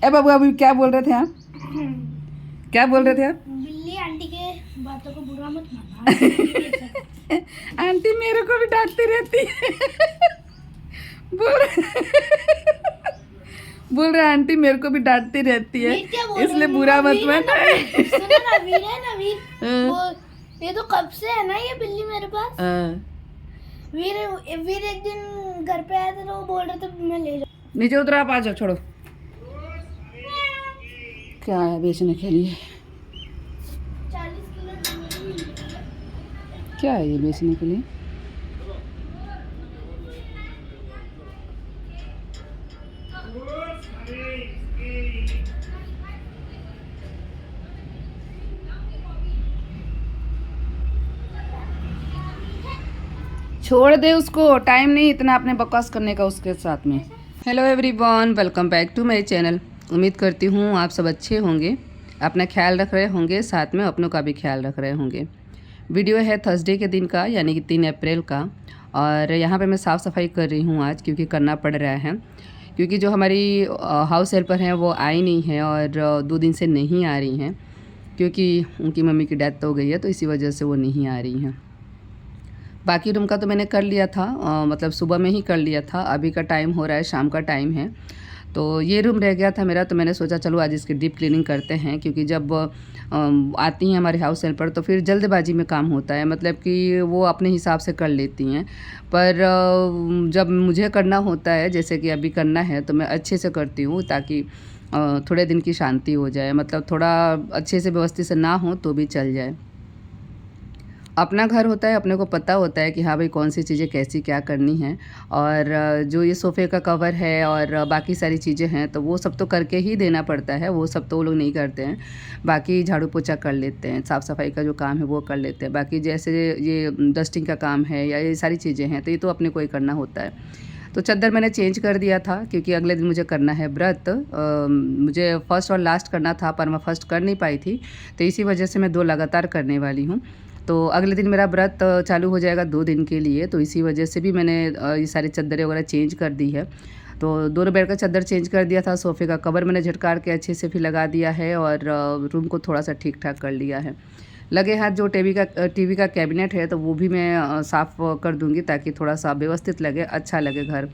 ए बाबू अभी क्या बोल रहे थे आप? क्या बोल रहे थे आप? बिल्ली आंटी के बातों को बुरा मत मानना। आंटी मेरे को भी डांटती रहती है। बोल बोल रहे आंटी मेरे को भी डांटती रहती है, इसलिए बुरा मत मानना। सुनो ना, वीर है ना, वीर हाँ। वो ये तो कब से है ना ये बिल्ली मेरे पास। वीर वीर एक दिन घर पे आया था तो वो बोल रहे थे मैं ले जाऊँ। नीचे उतरो, आप आ जाओ, छोड़ो। क्या है बेचने के लिए? 40 किलो। क्या है ये बेचने के लिए? छोड़ दे उसको, टाइम नहीं इतना अपने बकवास करने का उसके साथ में। Hello everyone, welcome back to my channel. उम्मीद करती हूँ आप सब अच्छे होंगे, अपना ख्याल रख रहे होंगे, साथ में अपनों का भी ख्याल रख रहे होंगे। वीडियो है थर्सडे के दिन का, यानी कि 3 अप्रैल का। और यहाँ पे मैं साफ़ सफाई कर रही हूँ आज, क्योंकि करना पड़ रहा है, क्योंकि जो हमारी हाउस हेल्पर हैं वो आई नहीं है और 2 दिन से नहीं आ रही हैं, क्योंकि उनकी मम्मी की डेथ हो गई है, तो इसी वजह से वो नहीं आ रही हैं। बाकी रूम का तो मैंने कर लिया था, मतलब सुबह में ही कर लिया था। अभी का टाइम हो रहा है, शाम का टाइम है, तो ये रूम रह गया था मेरा, तो मैंने सोचा चलो आज इसकी डीप क्लीनिंग करते हैं, क्योंकि जब आती हैं हमारे हाउस हेल्पर तो फिर जल्दबाजी में काम होता है, मतलब कि वो अपने हिसाब से कर लेती हैं। पर जब मुझे करना होता है, जैसे कि अभी करना है, तो मैं अच्छे से करती हूँ, ताकि थोड़े दिन की शांति हो जाए, मतलब थोड़ा अच्छे से व्यवस्थित से ना हो तो भी चल जाए। अपना घर होता है, अपने को पता होता है कि हाँ भाई कौन सी चीज़ें कैसी क्या करनी है। और जो ये सोफ़े का कवर है और बाकी सारी चीज़ें हैं, तो वो सब तो करके ही देना पड़ता है, वो सब तो वो लोग नहीं करते हैं। बाकी झाड़ू पोछा कर लेते हैं, साफ़ सफाई का जो काम है वो कर लेते हैं। बाकी जैसे ये डस्टिंग का काम है या ये सारी चीज़ें हैं, तो ये तो अपने को ही करना होता है। तो चद्दर मैंने चेंज कर दिया था, क्योंकि अगले दिन मुझे करना है व्रत। मुझे फ़र्स्ट और लास्ट करना था, पर मैं फ़र्स्ट कर नहीं पाई थी, तो इसी वजह से मैं 2 लगातार करने वाली हूँ। तो अगले दिन मेरा व्रत चालू हो जाएगा 2 दिन के लिए, तो इसी वजह से भी मैंने ये सारी चद्दरें वगैरह चेंज कर दी है। तो दोनों बेड का चद्दर चेंज कर दिया था, सोफ़े का कवर मैंने झटकार के अच्छे से फिर लगा दिया है, और रूम को थोड़ा सा ठीक ठाक कर लिया है। लगे हाथ जो टीवी का कैबिनेट है, तो वो भी मैं साफ़ कर दूँगी, ताकि थोड़ा सा व्यवस्थित लगे, अच्छा लगे घर।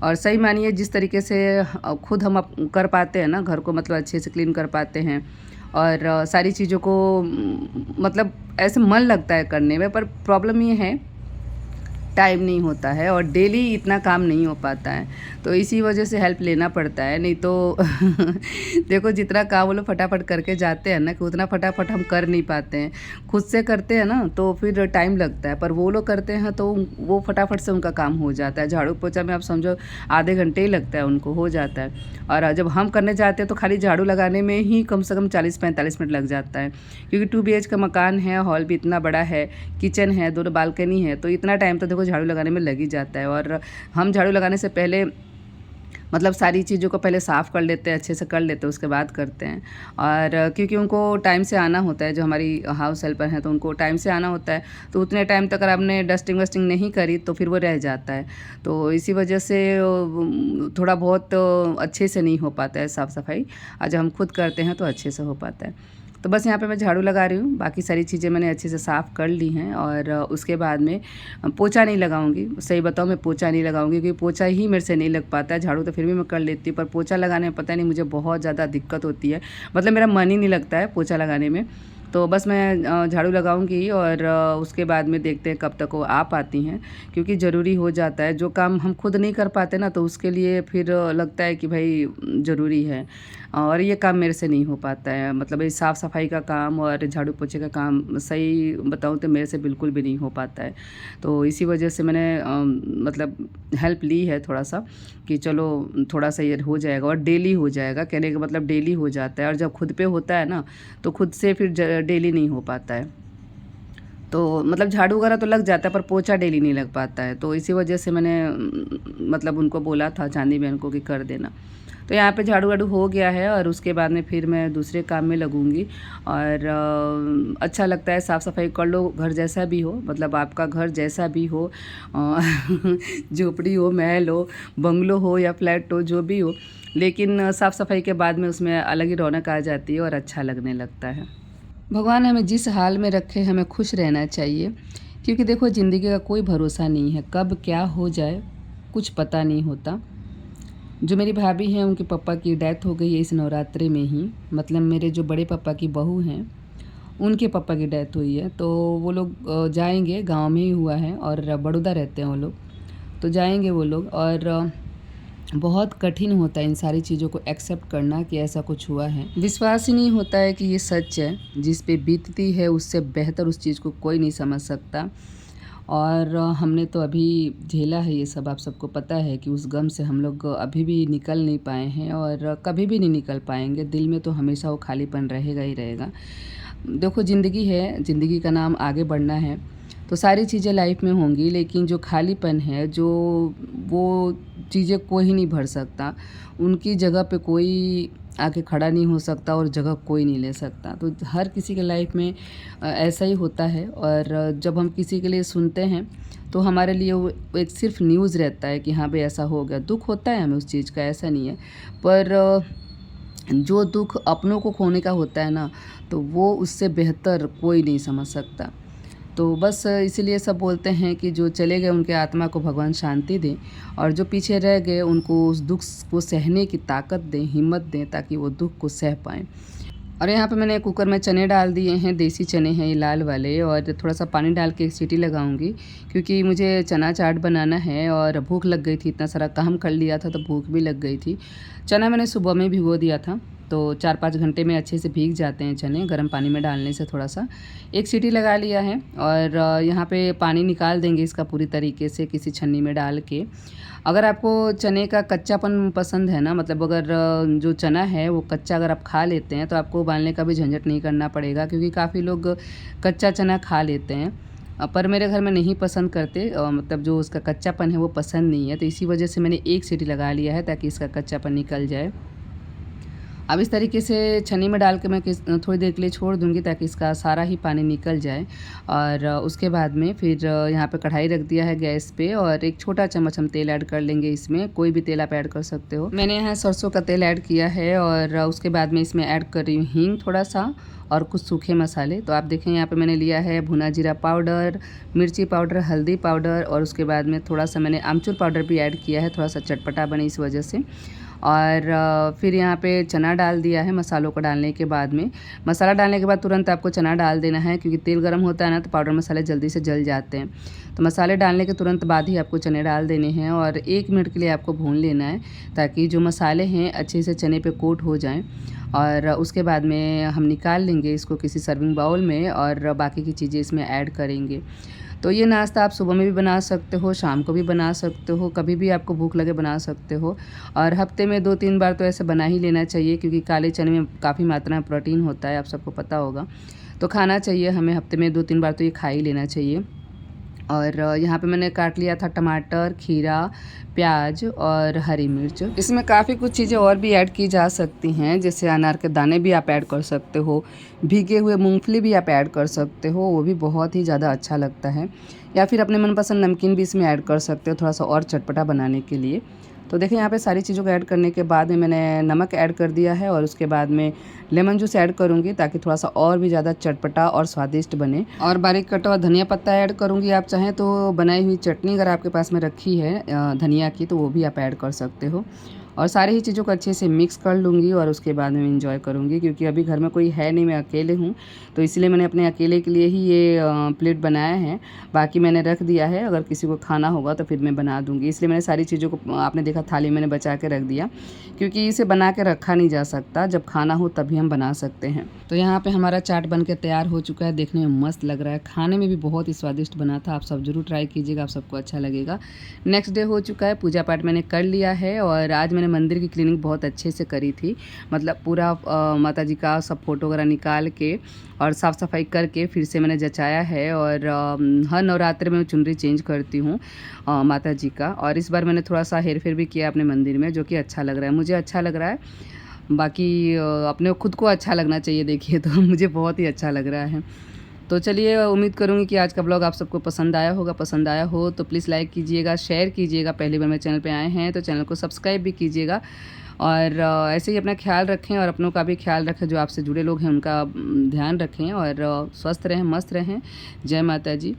और सही मानिए जिस तरीके से खुद हम कर पाते हैं ना घर को, मतलब अच्छे से क्लीन कर पाते हैं, और सारी चीज़ों को मतलब ऐसे मन लगता है करने में, पर प्रॉब्लम ये है टाइम नहीं होता है, और डेली इतना काम नहीं हो पाता है, तो इसी वजह से हेल्प लेना पड़ता है। नहीं तो देखो जितना काम वो लोग फटाफट करके जाते हैं ना, कि उतना फटाफट हम कर नहीं पाते हैं। खुद से करते हैं ना तो फिर टाइम लगता है, पर वो लोग करते हैं तो वो फटाफट से उनका काम हो जाता है। झाड़ू पोछा में आप समझो आधे घंटे ही लगता है, उनको हो जाता है। और जब हम करने जाते हैं तो खाली झाड़ू लगाने में ही कम से कम 40-45 मिनट लग जाता है, क्योंकि 2 BH का मकान है, हॉल भी इतना बड़ा है, किचन है, 2 बालकनी है, तो इतना टाइम तो देखो झाड़ू लगाने में लग ही जाता है। और हम झाड़ू लगाने से पहले मतलब सारी चीज़ों को पहले साफ़ कर लेते हैं, अच्छे से कर लेते हैं, उसके बाद करते हैं। और क्योंकि उनको टाइम से आना होता है, जो हमारी हाउस हेल्पर हैं, तो उनको टाइम से आना होता है, तो उतने टाइम तक अगर आपने डस्टिंग वस्टिंग नहीं करी तो फिर वो रह जाता है। तो इसी वजह से थोड़ा बहुत अच्छे से नहीं हो पाता है साफ़ सफाई, और जब हम खुद करते हैं तो अच्छे से हो पाता है। तो बस यहाँ पे मैं झाड़ू लगा रही हूँ, बाकी सारी चीज़ें मैंने अच्छे से साफ़ कर ली हैं। और उसके बाद में पोछा नहीं लगाऊंगी, सही बताऊँ मैं पोछा नहीं लगाऊंगी, क्योंकि पोछा ही मेरे से नहीं लग पाता है। झाड़ू तो फिर भी मैं कर लेती हूँ, पर पोछा लगाने में पता नहीं मुझे बहुत ज़्यादा दिक्कत होती है, मतलब मेरा मन ही नहीं लगता है पोछा लगाने में। तो बस मैं झाड़ू लगाऊंगी, और उसके बाद में देखते हैं कब तक वो आ पाती हैं, क्योंकि ज़रूरी हो जाता है। जो काम हम खुद नहीं कर पाते ना, तो उसके लिए फिर लगता है कि भाई ज़रूरी है, और ये काम मेरे से नहीं हो पाता है। मतलब ये साफ़ सफाई का काम और झाड़ू पोछे का काम सही बताऊँ तो मेरे से बिल्कुल भी नहीं हो पाता है। तो इसी वजह से मैंने मतलब हेल्प ली है थोड़ा सा, कि चलो थोड़ा सा ये हो जाएगा, और डेली हो जाएगा, कहने का मतलब डेली हो जाता है। और जब खुद पे होता है ना, तो खुद से फिर डेली नहीं हो पाता है। तो मतलब झाड़ू वगैरह तो लग जाता है, पर पोछा डेली नहीं लग पाता है। तो इसी वजह से मैंने मतलब उनको बोला था, चांदी बहन को, कि कर देना। तो यहाँ पे झाड़ू वाड़ू हो गया है, और उसके बाद में फिर मैं दूसरे काम में लगूंगी। और अच्छा लगता है साफ़ सफाई कर लो, घर जैसा भी हो, मतलब आपका घर जैसा भी हो, झोपड़ी हो, महल हो, बंगलो हो या फ्लैट हो, जो भी हो, लेकिन साफ़ सफाई के बाद में उसमें अलग ही रौनक आ जाती है और अच्छा लगने लगता है। भगवान हमें जिस हाल में रखे हमें खुश रहना चाहिए, क्योंकि देखो ज़िंदगी का कोई भरोसा नहीं है, कब क्या हो जाए कुछ पता नहीं होता। जो मेरी भाभी हैं उनके पापा की डेथ हो गई है इस नवरात्रि में ही, मतलब मेरे जो बड़े पापा की बहू हैं उनके पापा की डेथ हुई है। तो वो लोग जाएंगे, गांव में ही हुआ है और बड़ौदा रहते हैं वो लोग, तो जाएंगे वो लोग। और बहुत कठिन होता है इन सारी चीज़ों को एक्सेप्ट करना कि ऐसा कुछ हुआ है। विश्वास ही नहीं होता है कि ये सच है, जिस पे बीतती है उससे बेहतर उस चीज़ को कोई नहीं समझ सकता। और हमने तो अभी झेला है ये सब, आप सबको पता है कि उस गम से हम लोग अभी भी निकल नहीं पाए हैं और कभी भी नहीं निकल पाएंगे। दिल में तो हमेशा वो खालीपन रहेगा ही रहेगा। देखो ज़िंदगी है, ज़िंदगी का नाम आगे बढ़ना है, तो सारी चीज़ें लाइफ में होंगी, लेकिन जो खालीपन है, जो वो चीज़ें कोई नहीं भर सकता, उनकी जगह पे कोई आके खड़ा नहीं हो सकता और जगह कोई नहीं ले सकता। तो हर किसी के लाइफ में ऐसा ही होता है। और जब हम किसी के लिए सुनते हैं तो हमारे लिए वो एक सिर्फ न्यूज़ रहता है कि हाँ भाई ऐसा हो गया। दुख होता है हमें उस चीज़ का, ऐसा नहीं है, पर जो दुख अपनों को खोने का होता है ना, तो वो उससे बेहतर कोई नहीं समझ सकता। तो बस इसीलिए सब बोलते हैं कि जो चले गए उनके आत्मा को भगवान शांति दें, और जो पीछे रह गए उनको उस दुख को सहने की ताकत दें, हिम्मत दें, ताकि वो दुख को सह पाएँ। और यहाँ पे मैंने कुकर में चने डाल दिए हैं, देसी चने हैं ये लाल वाले, और थोड़ा सा पानी डाल के एक सीटी लगाऊंगी, क्योंकि मुझे चना चाट बनाना है और भूख लग गई थी। इतना सारा काम कर लिया था तो भूख भी लग गई थी। चना मैंने सुबह में भिगो दिया था, तो 4-5 घंटे में अच्छे से भीग जाते हैं चने, गर्म पानी में डालने से। थोड़ा सा एक सीटी लगा लिया है और यहाँ पे पानी निकाल देंगे इसका पूरी तरीके से किसी छन्नी में डाल के। अगर आपको चने का कच्चापन पसंद है ना, मतलब अगर जो चना है वो कच्चा अगर आप खा लेते हैं तो आपको उबालने का भी झंझट नहीं करना पड़ेगा, क्योंकि काफ़ी लोग कच्चा चना खा लेते हैं, पर मेरे घर में नहीं पसंद करते, मतलब जो उसका कच्चापन है वो पसंद नहीं है। तो इसी वजह से मैंने एक सीटी लगा लिया है ताकि इसका कच्चापन निकल जाए। अब इस तरीके से छन्नी में डाल के मैं थोड़ी देर के लिए छोड़ दूँगी ताकि इसका सारा ही पानी निकल जाए। और उसके बाद में फिर यहाँ पे कढ़ाई रख दिया है गैस पे, और एक छोटा चम्मच हम तेल ऐड कर लेंगे इसमें। कोई भी तेल आप ऐड कर सकते हो, मैंने यहाँ सरसों का तेल ऐड किया है। और उसके बाद में इसमें ऐड कर रही हूँ हींग थोड़ा सा और कुछ सूखे मसाले। तो आप देखें यहाँ पे मैंने लिया है भुना जीरा पाउडर, मिर्ची पाउडर, हल्दी पाउडर, और उसके बाद में थोड़ा सा मैंने आमचूर पाउडर भी ऐड किया है, थोड़ा सा चटपटा बने इस वजह से। और फिर यहाँ पे चना डाल दिया है। मसालों को डालने के बाद में, मसाला डालने के बाद तुरंत आपको चना डाल देना है, क्योंकि तेल गर्म होता है ना तो पाउडर मसाले जल्दी से जल जाते हैं। तो मसाले डालने के तुरंत बाद ही आपको चने डाल देने हैं और 1 मिनट के लिए आपको भून लेना है, ताकि जो मसाले हैं अच्छे से चने पे कोट हो जाएं। और उसके बाद में हम निकाल लेंगे इसको किसी सर्विंग बाउल में, और बाकी की चीज़ें इसमें ऐड करेंगे। तो ये नाश्ता आप सुबह में भी बना सकते हो, शाम को भी बना सकते हो, कभी भी आपको भूख लगे बना सकते हो। और हफ्ते में 2-3 बार तो ऐसे बना ही लेना चाहिए, क्योंकि काले चने में काफ़ी मात्रा में प्रोटीन होता है, आप सबको पता होगा। तो खाना चाहिए हमें, हफ्ते में 2-3 बार तो ये खा ही लेना चाहिए। और यहाँ पे मैंने काट लिया था टमाटर, खीरा, प्याज और हरी मिर्च। इसमें काफ़ी कुछ चीज़ें और भी ऐड की जा सकती हैं, जैसे अनार के दाने भी आप ऐड कर सकते हो, भीगे हुए मूंगफली भी आप ऐड कर सकते हो, वो भी बहुत ही ज़्यादा अच्छा लगता है। या फिर अपने मनपसंद नमकीन भी इसमें ऐड कर सकते हो, थोड़ा सा और चटपटा बनाने के लिए। तो देखिए यहाँ पे सारी चीज़ों को ऐड करने के बाद में मैंने नमक ऐड कर दिया है, और उसके बाद में लेमन जूस ऐड करूँगी, ताकि थोड़ा सा और भी ज़्यादा चटपटा और स्वादिष्ट बने। और बारीक कटा हुआ धनिया पत्ता ऐड करूँगी। आप चाहें तो बनाई हुई चटनी अगर आपके पास में रखी है धनिया की, तो वो भी आप ऐड कर सकते हो। और सारी ही चीज़ों को अच्छे से मिक्स कर लूँगी, और उसके बाद में इंजॉय करूँगी, क्योंकि अभी घर में कोई है नहीं, मैं अकेले हूँ, तो इसलिए मैंने अपने अकेले के लिए ही ये प्लेट बनाया है। बाकी मैंने रख दिया है, अगर किसी को खाना होगा तो फिर मैं बना दूँगी। इसलिए मैंने सारी चीज़ों को, आपने देखा, थाली मैंने बचा के रख दिया, क्योंकि इसे बना के रखा नहीं जा सकता, जब खाना हो तभी हम बना सकते हैं। तो यहाँ पे हमारा चाट बन के तैयार हो चुका है, देखने में मस्त लग रहा है, खाने में भी बहुत ही स्वादिष्ट बना था। आप सब जरूर ट्राई कीजिएगा, आप सबको अच्छा लगेगा। नेक्स्ट डे हो चुका है, पूजा पाठ मैंने कर लिया है, और आज मैंने मंदिर की क्लीनिंग बहुत अच्छे से करी थी। मतलब पूरा माता जी का सब फोटो वगैरह निकाल के और साफ़ सफाई करके फिर से मैंने जचाया है। और हर नवरात्रि में मैं चुनरी चेंज करती हूँ माता जी का, और इस बार मैंने थोड़ा सा हेर फेर भी किया अपने मंदिर में, जो कि अच्छा लग रहा है, मुझे अच्छा लग रहा है। बाकी अपने खुद को अच्छा लगना चाहिए, देखिए, तो मुझे बहुत ही अच्छा लग रहा है। तो चलिए, उम्मीद करूँगी कि आज का ब्लॉग आप सबको पसंद आया होगा। पसंद आया हो तो प्लीज़ लाइक कीजिएगा, शेयर कीजिएगा। पहली बार मेरे चैनल पे आए हैं तो चैनल को सब्सक्राइब भी कीजिएगा। और ऐसे ही अपना ख्याल रखें और अपनों का भी ख्याल रखें, जो आपसे जुड़े लोग हैं उनका ध्यान रखें और स्वस्थ रहें, मस्त रहें। जय माता जी।